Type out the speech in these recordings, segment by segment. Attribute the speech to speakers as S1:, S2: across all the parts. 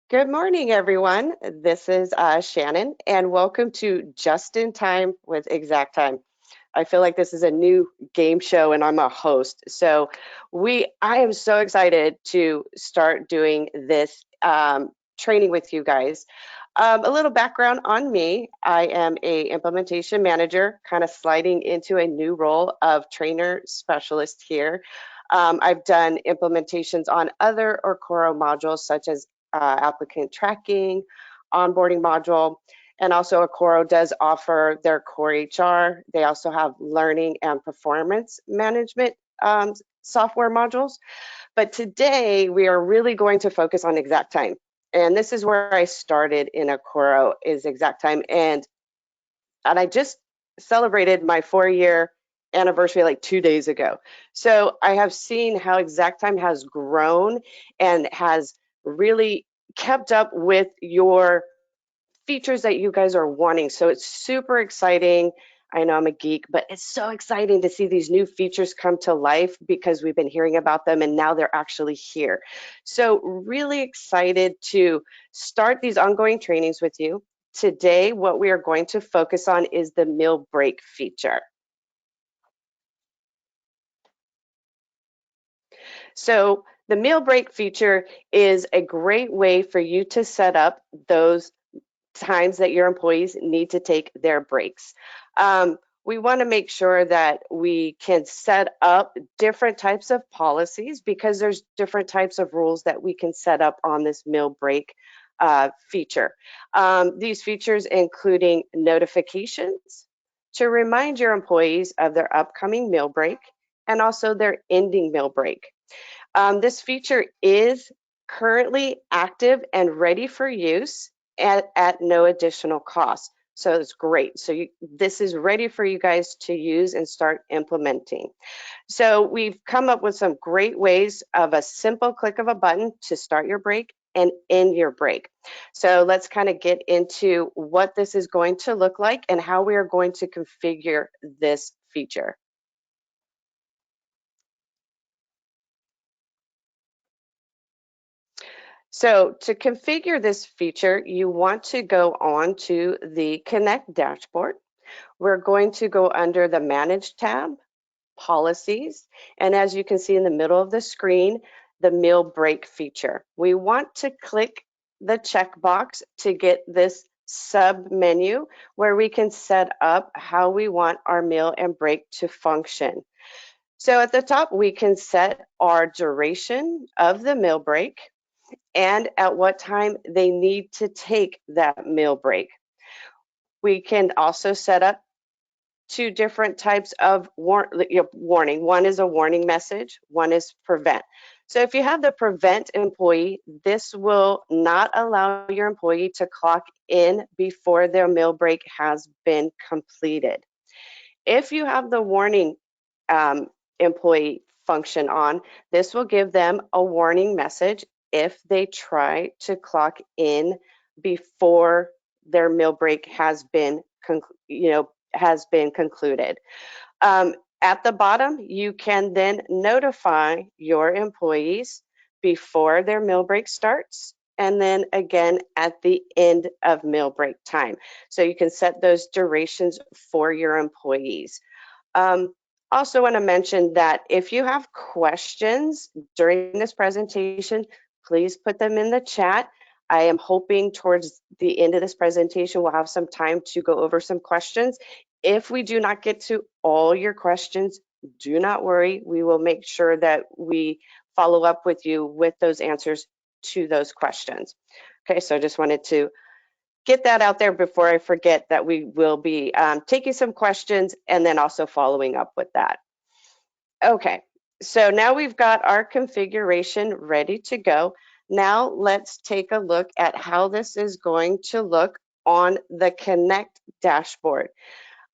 S1: Good morning, everyone. This is Shannon, and welcome to Just in Time with ExakTime. I feel like this is a new game show, and I'm a host. I am so excited to start doing this training with you guys. A little background on me: I am a implementation manager, kind of sliding into a new role of trainer specialist here. I've done implementations on other Okoro modules such as applicant tracking, onboarding module, and also Okoro does offer their core HR. They also have learning and performance management software modules. But today we are really going to focus on ExakTime. And this is where I started in Okoro is ExakTime. And I just celebrated my 4-year anniversary like 2 days ago. So I have seen how ExakTime has grown and has really kept up with your features that you guys are wanting. So it's super exciting. I know I'm a geek, but it's so exciting to see these new features come to life because we've been hearing about them and now they're actually here. So really excited to start these ongoing trainings with you. Today, what we are going to focus on is the meal break feature. So the meal break feature is a great way for you to set up those times that your employees need to take their breaks. We want to make sure that we can set up different types of policies because there's different types of rules that we can set up on this meal break feature. These features including notifications to remind your employees of their upcoming meal break and also their ending meal break. This feature is currently active and ready for use at no additional cost. So it's great. So this is ready for you guys to use and start implementing. So we've come up with some great ways of a simple click of a button to start your break and end your break. So let's kind of get into what this is going to look like and how we are going to configure this feature. So to configure this feature, you want to go on to the Connect dashboard. We're going to go under the Manage tab, Policies, and as you can see in the middle of the screen, the meal break feature. We want to click the checkbox to get this sub menu where we can set up how we want our meal and break to function. So at the top, we can set our duration of the meal break and at what time they need to take that meal break. We can also set up two different types of warning. One is a warning message, one is prevent. So if you have the prevent employee, this will not allow your employee to clock in before their meal break has been completed. If you have the warning employee function on, this will give them a warning message if they try to clock in before their meal break has been concluded. At the bottom, you can then notify your employees before their meal break starts and then again at the end of meal break time. So you can set those durations for your employees. Also want to mention that if you have questions during this presentation, please put them in the chat. I am hoping towards the end of this presentation, we'll have some time to go over some questions. If we do not get to all your questions, do not worry. We will make sure that we follow up with you with those answers to those questions. Okay, so I just wanted to get that out there before I forget that we will be taking some questions and then also following up with that. Okay, so now we've got our configuration ready to go. Now let's take a look at how this is going to look on the Connect dashboard.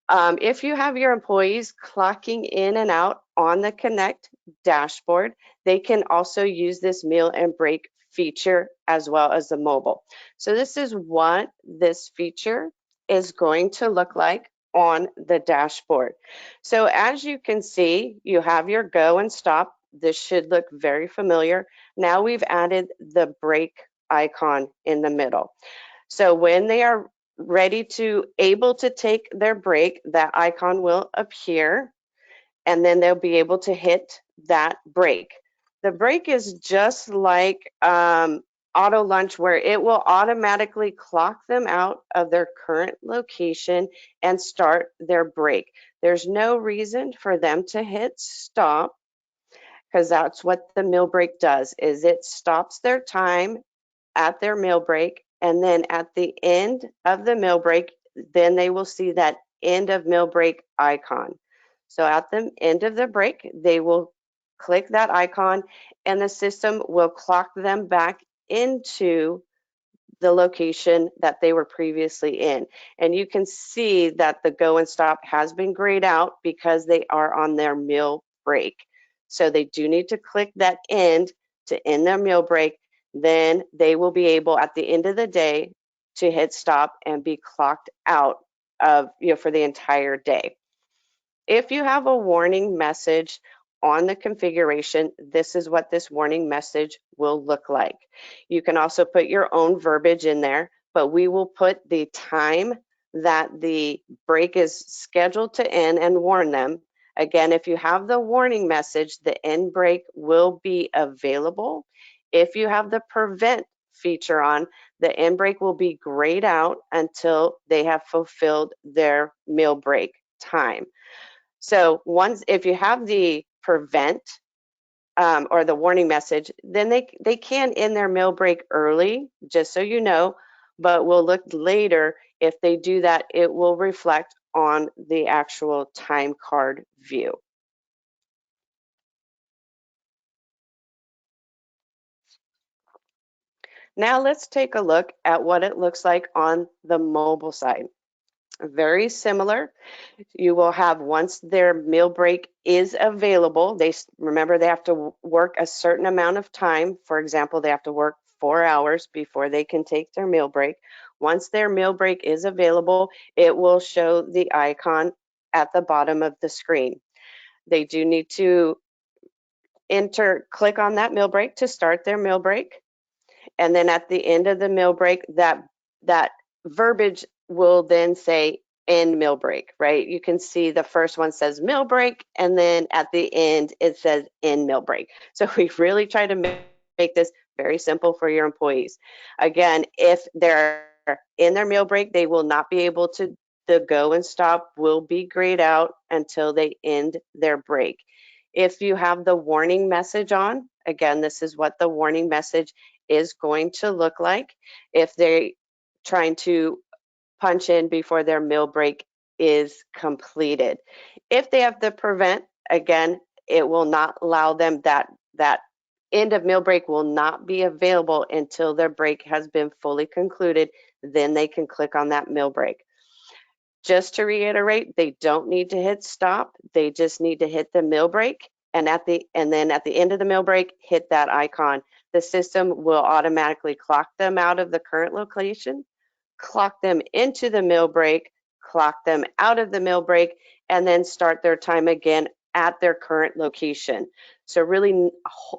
S1: If you have your employees clocking in and out on the Connect dashboard, they can also use this meal and break feature as well as the mobile. So this is what this feature is going to look like on the dashboard. So as you can see, you have your go and stop. This should look very familiar. Now we've added the break icon in the middle. So when they are ready to able to take their break, that icon will appear, and then they'll be able to hit that break. The break is just like auto lunch, where it will automatically clock them out of their current location and start their break. There's no reason for them to hit stop, because that's what the meal break does, is it stops their time at their meal break, and then at the end of the meal break, then they will see that end of meal break icon. So at the end of the break, they will click that icon, and the system will clock them back into the location that they were previously in. And you can see that the go and stop has been grayed out because they are on their meal break. So they do need to click that end to end their meal break. Then they will be able at the end of the day to hit stop and be clocked out of, for the entire day. If you have a warning message on the configuration, this is what this warning message will look like. You can also put your own verbiage in there, but we will put the time that the break is scheduled to end and warn them. Again, if you have the warning message, the end break will be available. If you have the prevent feature on, the end break will be grayed out until they have fulfilled their meal break time. So once, if you have the prevent or the warning message, then they can end their meal break early, just so you know, but we'll look later. If they do that, it will reflect on the actual time card view. Now let's take a look at what it looks like on the mobile side. Very similar. You will have, once their meal break is available, remember they have to work a certain amount of time. For example, they have to work 4 hours before they can take their meal break. Once their meal break is available, it will show the icon at the bottom of the screen. They do need to click on that meal break to start their meal break. And then at the end of the meal break, that verbiage will then say end meal break, right? You can see the first one says meal break, and then at the end it says end meal break. So we really try to make this very simple for your employees. Again, if they're in their meal break, they will not be able to, the go and stop will be grayed out until they end their break. If you have the warning message on, again, this is what the warning message is going to look like if they're trying to punch in before their meal break is completed. If they have the prevent, again, it will not allow them, that end of meal break will not be available until their break has been fully concluded. Then they can click on that meal break. Just to reiterate, they don't need to hit stop. They just need to hit the meal break, and then at the end of the meal break, hit that icon. The system will automatically clock them out of the current location, clock them into the meal break, clock them out of the meal break, and then start their time again at their current location. So really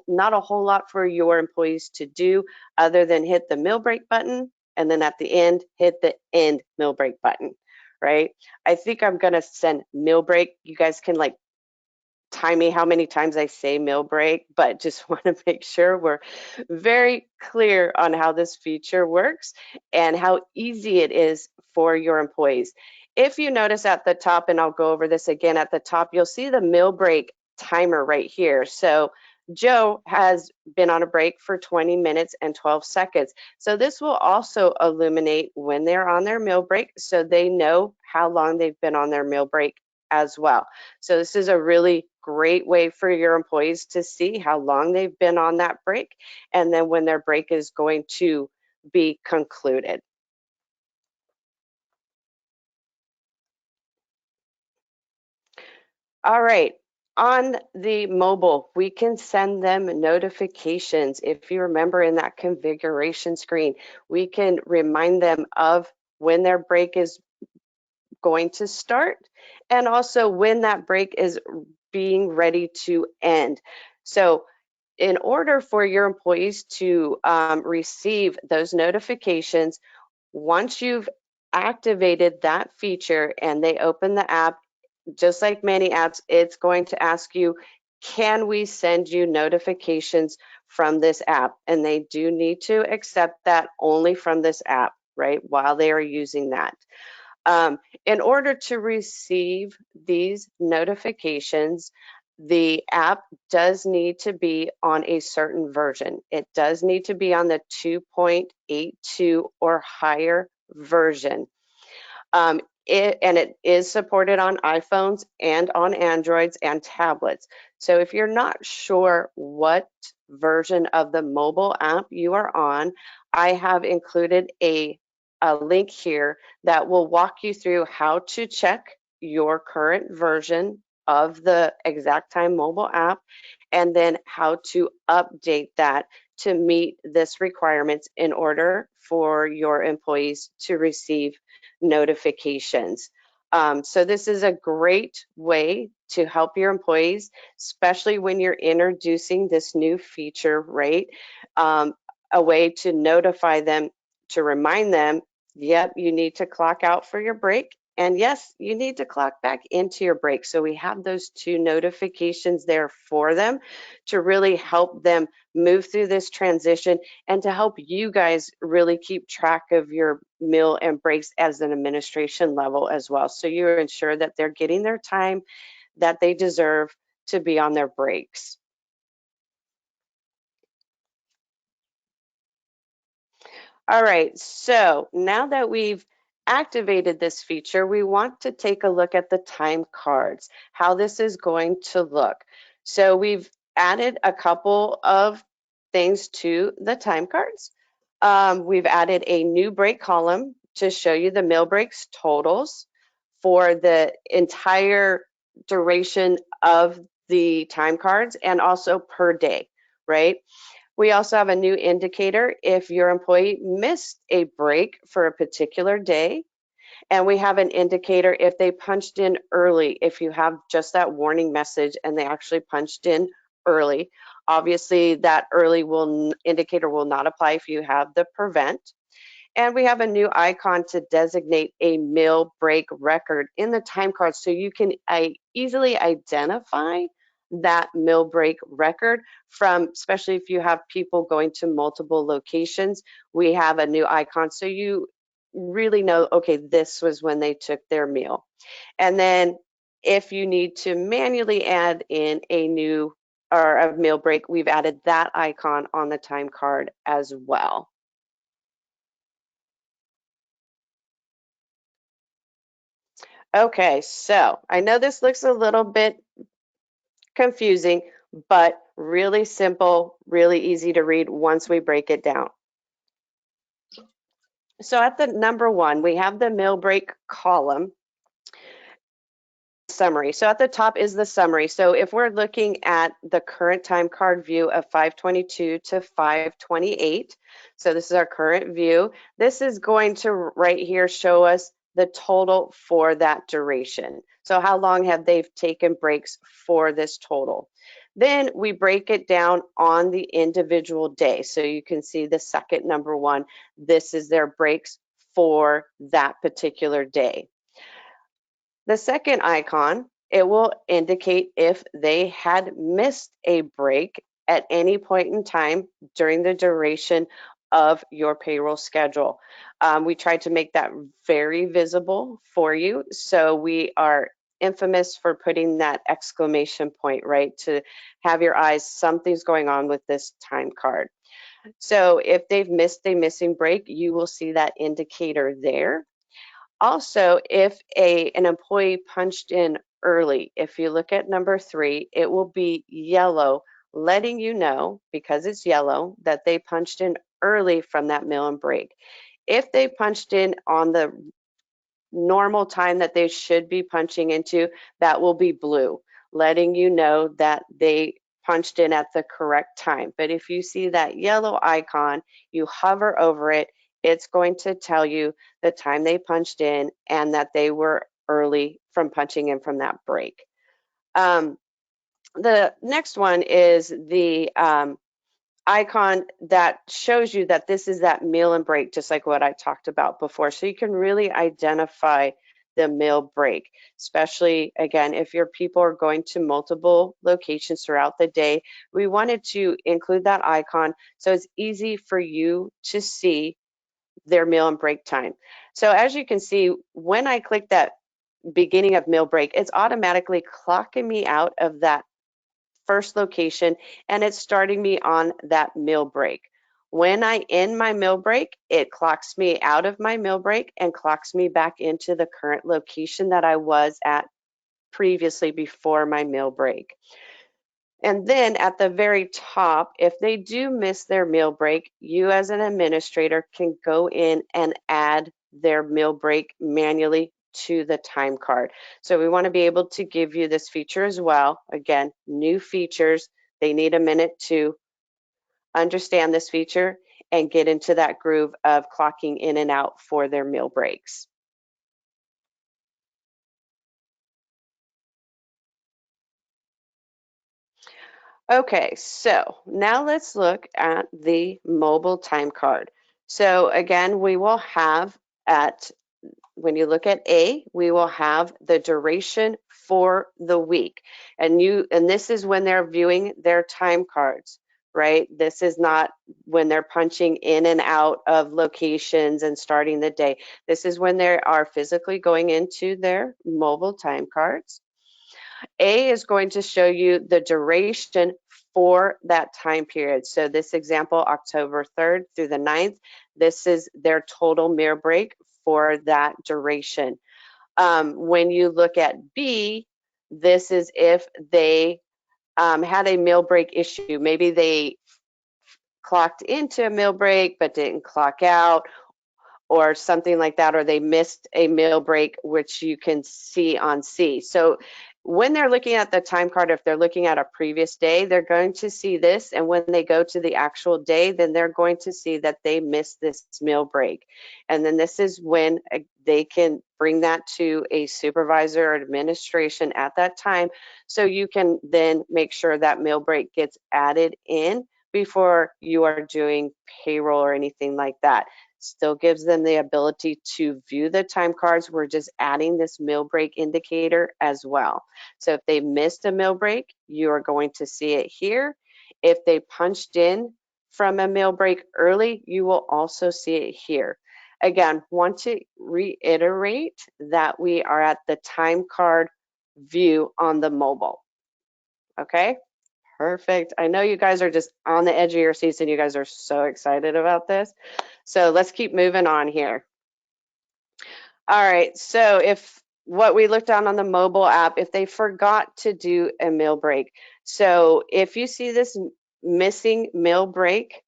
S1: not a whole lot for your employees to do other than hit the meal break button, and then at the end, hit the end meal break button, right? I think I'm gonna send meal break. You guys can like time me how many times I say meal break, but just want to make sure we're very clear on how this feature works and how easy it is for your employees. If you notice at the top, and I'll go over this again at the top, you'll see the meal break timer right here. So Joe has been on a break for 20 minutes and 12 seconds. So this will also illuminate when they're on their meal break, so they know how long they've been on their meal break as well. So this is a really great way for your employees to see how long they've been on that break, and then when their break is going to be concluded. All right. On the mobile, we can send them notifications. If you remember in that configuration screen, we can remind them of when their break is going to start, and also when that break is being ready to end. So in order for your employees to receive those notifications, once you've activated that feature and they open the app, just like many apps, it's going to ask you, can we send you notifications from this app? And they do need to accept that only from this app, right, while they are using that. In order to receive these notifications, the app does need to be on a certain version. It does need to be on the 2.82 or higher version. It is supported on iPhones and on Androids and tablets. So if you're not sure what version of the mobile app you are on, I have included a link here that will walk you through how to check your current version of the ExakTime mobile app, and then how to update that to meet this requirements in order for your employees to receive notifications. So this is a great way to help your employees, especially when you're introducing this new feature, right? A way to notify them, to remind them, yep, you need to clock out for your break. And yes, you need to clock back into your break. So we have those two notifications there for them to really help them move through this transition and to help you guys really keep track of your meal and breaks as an administration level as well. So you ensure that they're getting their time that they deserve to be on their breaks. All right, so now that we've activated this feature, we want to take a look at the time cards, how this is going to look. So we've added a couple of things to the time cards. We've added a new break column to show you the meal breaks totals for the entire duration of the time cards and also per day, right? We also have a new indicator if your employee missed a break for a particular day. And we have an indicator if they punched in early, if you have just that warning message and they actually punched in early. Obviously, that early indicator will not apply if you have the prevent. And we have a new icon to designate a meal break record in the time card so you can easily identify that meal break record from, especially if you have people going to multiple locations, we have a new icon so you really know, okay, this was when they took their meal. And then if you need to manually add in a new or a meal break, we've added that icon on the time card as well. Okay, so I know this looks a little bit confusing, but really simple, really easy to read once we break it down. So at the number one, we have the meal break column summary. So at the top is the summary. So if we're looking at the current time card view of 522 to 528, so this is our current view, this is going to right here show us the total for that duration. So how long have they taken breaks for this total? Then we break it down on the individual day. So you can see the second number one, this is their breaks for that particular day. The second icon, it will indicate if they had missed a break at any point in time during the duration of your payroll schedule. We tried to make that very visible for you. So we are infamous for putting that exclamation point, right? To have your eyes, something's going on with this time card. So if they've missed a missing break, you will see that indicator there. Also, if an employee punched in early, if you look at number three, it will be yellow, letting you know, because it's yellow, that they punched in early from that meal and break. If they punched in on the normal time that they should be punching into, that will be blue, letting you know that they punched in at the correct time. But if you see that yellow icon, you hover over it, it's going to tell you the time they punched in and that they were early from punching in from that break. The next one is the icon that shows you that this is that meal and break, just like what I talked about before. So you can really identify the meal break, especially again, if your people are going to multiple locations throughout the day. We wanted to include that icon so it's easy for you to see their meal and break time. So as you can see, when I click that beginning of meal break, it's automatically clocking me out of that first location and it's starting me on that meal break. When I end my meal break, it clocks me out of my meal break and clocks me back into the current location that I was at previously before my meal break. And then at the very top, if they do miss their meal break, you as an administrator can go in and add their meal break manually to the time card. So we want to be able to give you this feature as well. Again, new features. They need a minute to understand this feature and get into that groove of clocking in and out for their meal breaks. Okay, so now let's look at the mobile time card. So again, we will have at when you look at A, we will have the duration for the week. And this is when they're viewing their time cards, right? This is not when they're punching in and out of locations and starting the day. This is when they are physically going into their mobile time cards. A is going to show you the duration for that time period. So this example, October 3rd through the 9th, this is their total meal break for that duration. When you look at B, this is if they had a meal break issue. Maybe they clocked into a meal break but didn't clock out, or something like that, or they missed a meal break, which you can see on C. So when they're looking at the time card, if they're looking at a previous day, they're going to see this. And when they go to the actual day, then they're going to see that they missed this meal break. And then this is when they can bring that to a supervisor or administration at that time. So you can then make sure that meal break gets added in before you are doing payroll or anything like that. Still gives them the ability to view the time cards. We're just adding this meal break indicator as well. So if they missed a meal break, you are going to see it here. If they punched in from a meal break early, you will also see it here. Again, want to reiterate that we are at the time card view on the mobile. Okay? Perfect. I know you guys are just on the edge of your seats and you guys are so excited about this. So let's keep moving on here. All right, so if what we looked on the mobile app, if they forgot to do a meal break. So if you see this missing meal break,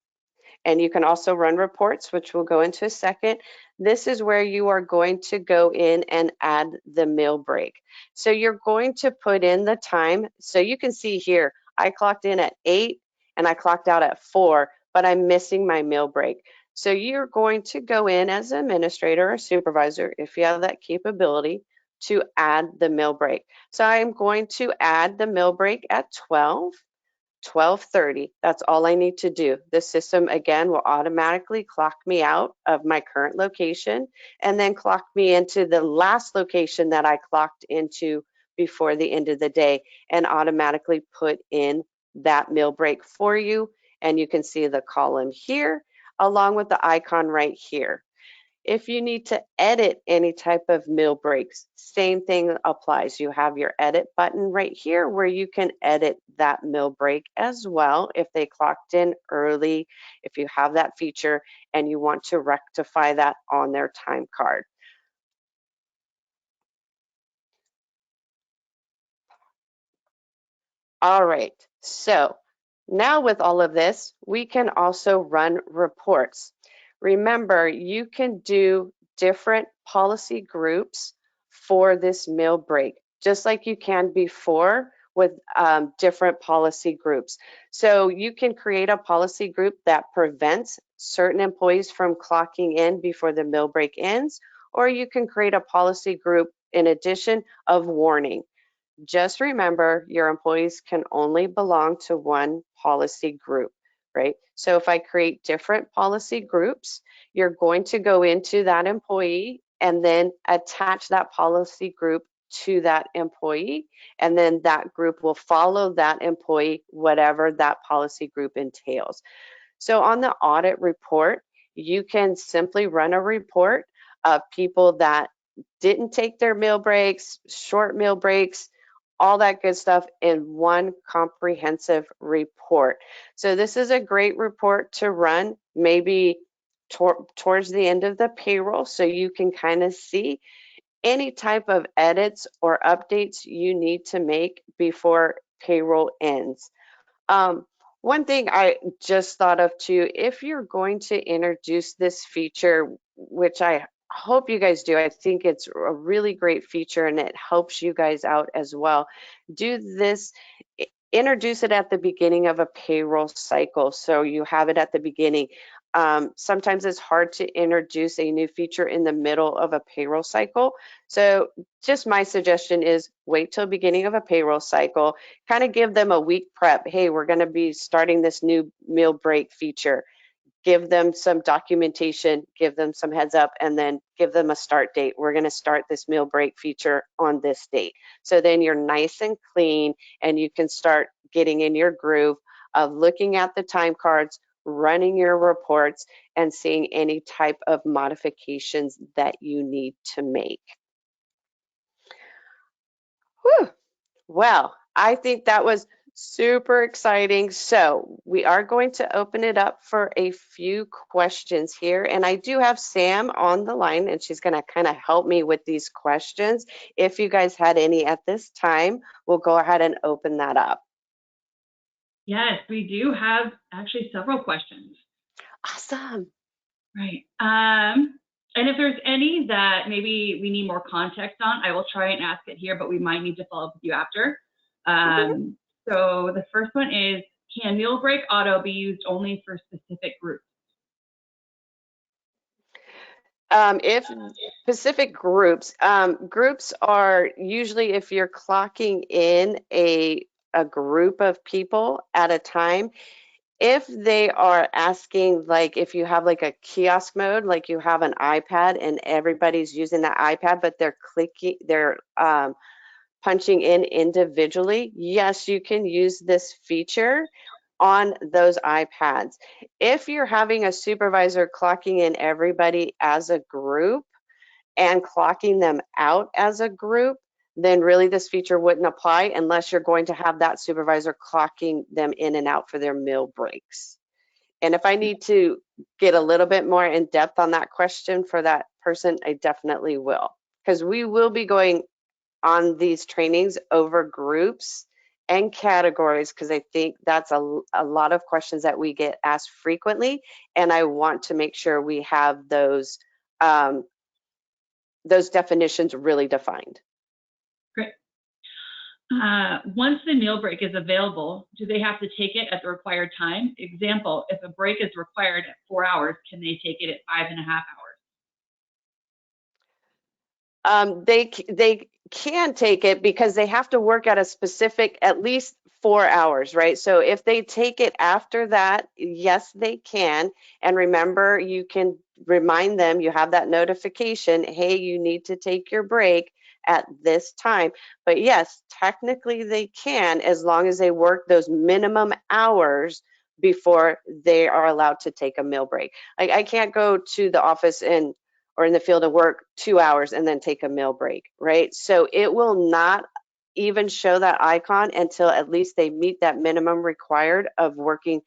S1: and you can also run reports, which we'll go into a second. This is where you are going to go in and add the meal break. So you're going to put in the time. So you can see here, I clocked in at 8 and I clocked out at 4, but I'm missing my meal break. So you're going to go in as an administrator or supervisor, if you have that capability, to add the meal break. So I'm going to add the meal break at 12:30. That's all I need to do. The system, again, will automatically clock me out of my current location and then clock me into the last location that I clocked into before the end of the day and automatically put in that meal break for you. And you can see the column here along with the icon right here. If you need to edit any type of meal breaks, same thing applies. You have your edit button right here where you can edit that meal break as well if they clocked in early, if you have that feature and you want to rectify that on their time card. All right, so now with all of this, we can also run reports. Remember, you can do different policy groups for this meal break, just like you can before with different policy groups. So you can create a policy group that prevents certain employees from clocking in before the meal break ends, or you can create a policy group in addition of warning. just remember your employees can only belong to one policy group, right? So if I create different policy groups, you're going to go into that employee and then attach that policy group to that employee, and then that group will follow that employee, whatever that policy group entails. So on the audit report, you can simply run a report of people that didn't take their meal breaks, short meal breaks, all that good stuff in one comprehensive report. So this is a great report to run maybe towards the end of the payroll, so you can kind of see any type of edits or updates you need to make before payroll ends. Um, One thing I just thought of too, if you're going to introduce this feature, which I hope you guys do, I think it's a really great feature and it helps you guys out as well. Do this, introduce it at the beginning of a payroll cycle, so you have it at the beginning. Sometimes it's hard to introduce a new feature in the middle of a payroll cycle. So just my suggestion is wait till beginning of a payroll cycle, kind of give them a week prep. Hey, we're going to be starting this new meal break feature. Give them some documentation, give them some heads up, and then give them a start date. We're going to start this meal break feature on this date. So then you're nice and clean and you can start getting in your groove of looking at the time cards, running your reports, and seeing any type of modifications that you need to make. Whew. Well, I think that was super exciting. So we are going to open it up for a few questions here. And I do have Sam on the line, and she's going to kind of help me with these questions. If you guys had any at this time, we'll go ahead and open that up.
S2: Yes, we do have actually several questions.
S1: Awesome.
S2: Right. And if there's any that maybe we need more context on, I will try and ask it here, but we might need to follow up with you after. So the first one is, can meal break auto be used only for specific groups?
S1: If specific groups, groups are usually if you're clocking in a group of people at a time. If they are asking, like if you have like a kiosk mode, like you have an iPad and everybody's using that iPad, but they're punching in individually, yes, you can use this feature on those iPads. If you're having a supervisor clocking in everybody as a group and clocking them out as a group, then really this feature wouldn't apply unless you're going to have that supervisor clocking them in and out for their meal breaks. And if I need to get a little bit more in depth on that question for that person, I definitely will. Because we will be going on these trainings over groups and categories, because I think that's a lot of questions that we get asked frequently. And I want to make sure we have those definitions really defined.
S2: Great. Once the meal break is available, do they have to take it at the required time? Example, if a break is required at 4 hours, can they take it at 5.5 hours?
S1: They can take it because they have to work at a specific at least 4 hours, right? So if they take it after that, yes, they can. And remember, you can remind them, you have that notification, hey, you need to take your break at this time. But yes, technically they can, as long as they work those minimum hours before they are allowed to take a meal break. Like I can't go to the office or in the field and work 2 hours and then take a meal break, right? So it will not even show that icon until at least they meet that minimum required of working,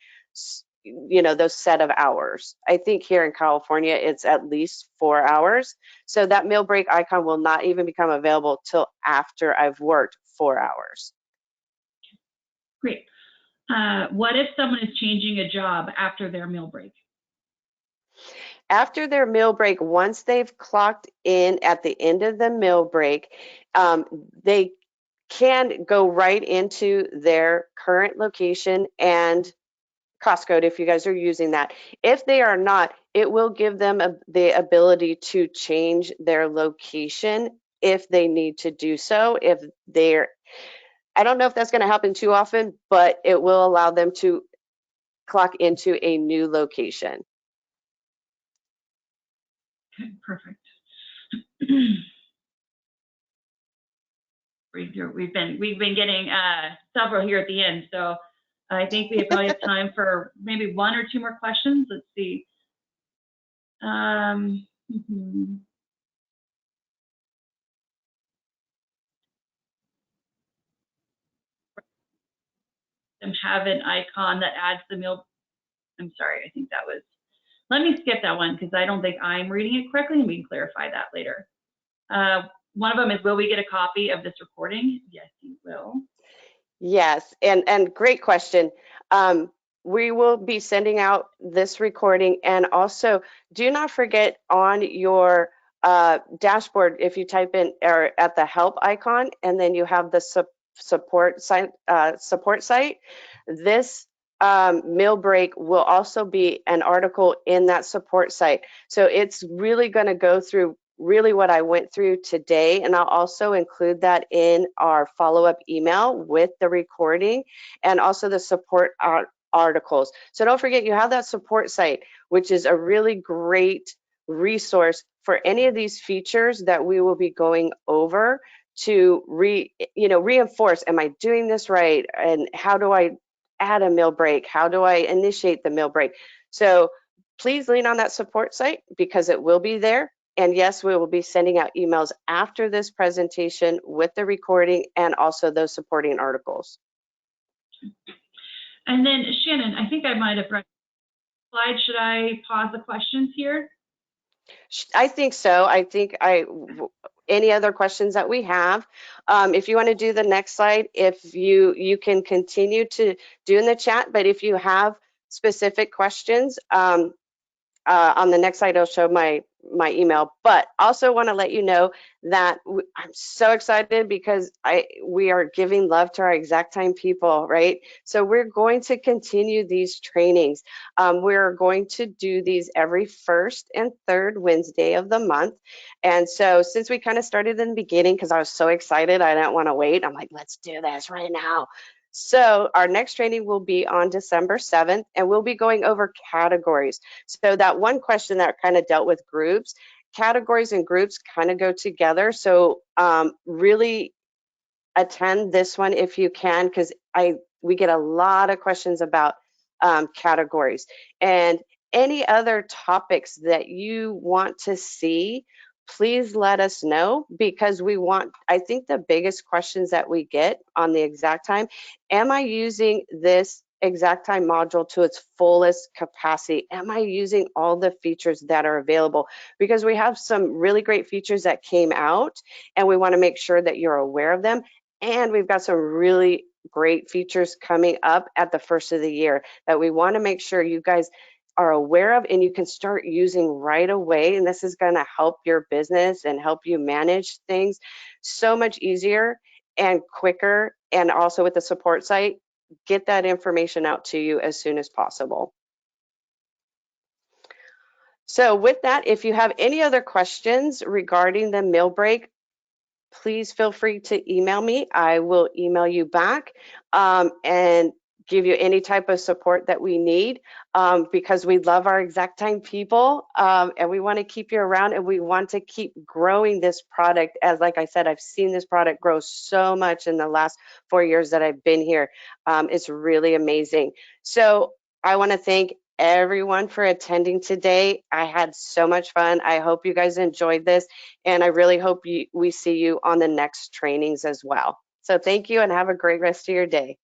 S1: those set of hours. I think here in California, it's at least 4 hours. So that meal break icon will not even become available till after I've worked 4 hours.
S2: Great. What if someone is changing a job after their meal break?
S1: After their meal break, once they've clocked in at the end of the meal break, they can go right into their current location and cost code if you guys are using that. If they are not, it will give them the ability to change their location if they need to do so. If they're I don't know if that's going to happen too often, but it will allow them to clock into a new location.
S2: Okay, perfect. We've been getting several here at the end, so I think we probably have time for maybe one or two more questions. Let's see. Have an icon that adds the meal. I'm sorry, I think that was. Let me skip that one because I don't think I'm reading it correctly, and we can clarify that later. One of them is, will we get a copy of this recording? Yes, you will.
S1: Yes, and great question. We will be sending out this recording, and also do not forget on your dashboard, if you type in or at the help icon, and then you have the support site, this meal break will also be an article in that support site. So it's really going to go through really what I went through today, and I'll also include that in our follow-up email with the recording and also the support articles. So don't forget, you have that support site, which is a really great resource for any of these features that we will be going over to reinforce, am I doing this right? And how do I add a meal break? How do I initiate the meal break? So please lean on that support site because it will be there. And yes, we will be sending out emails after this presentation with the recording and also those supporting articles.
S2: And then Shannon, I think I might have read the slide. Should I pause the questions here?
S1: I think so. I think any other questions that we have, if you want to do the next slide, if you can continue to do in the chat, but if you have specific questions, on the next slide, I'll show my email, but also want to let you know that I'm so excited because we are giving love to our ExakTime people, right? So we're going to continue these trainings. We're going to do these every first and third Wednesday of the month. And so since we kind of started in the beginning, because I was so excited, I didn't want to wait. I'm like, let's do this right now. So our next training will be on December 7th, and we'll be going over categories. So that one question that kind of dealt with groups, categories and groups kind of go together. So really attend this one if you can, because we get a lot of questions about categories. And any other topics that you want to see, please let us know, because I think the biggest questions that we get on the ExakTime, am I using this ExakTime module to its fullest capacity? Am I using all the features that are available? Because we have some really great features that came out, and we want to make sure that you're aware of them. And we've got some really great features coming up at the first of the year that we want to make sure you guys are aware of and you can start using right away. And this is going to help your business and help you manage things so much easier and quicker. And also with the support site, get that information out to you as soon as possible. So with that, if you have any other questions regarding the meal break, please feel free to email me. I will email you back and give you any type of support that we need, because we love our ExakTime people, and we want to keep you around, and we want to keep growing this product. As like I said, I've seen this product grow so much in the last 4 years that I've been here. It's really amazing. So I want to thank everyone for attending today. I had so much fun. I hope you guys enjoyed this, and I really hope we see you on the next trainings as well. So thank you and have a great rest of your day.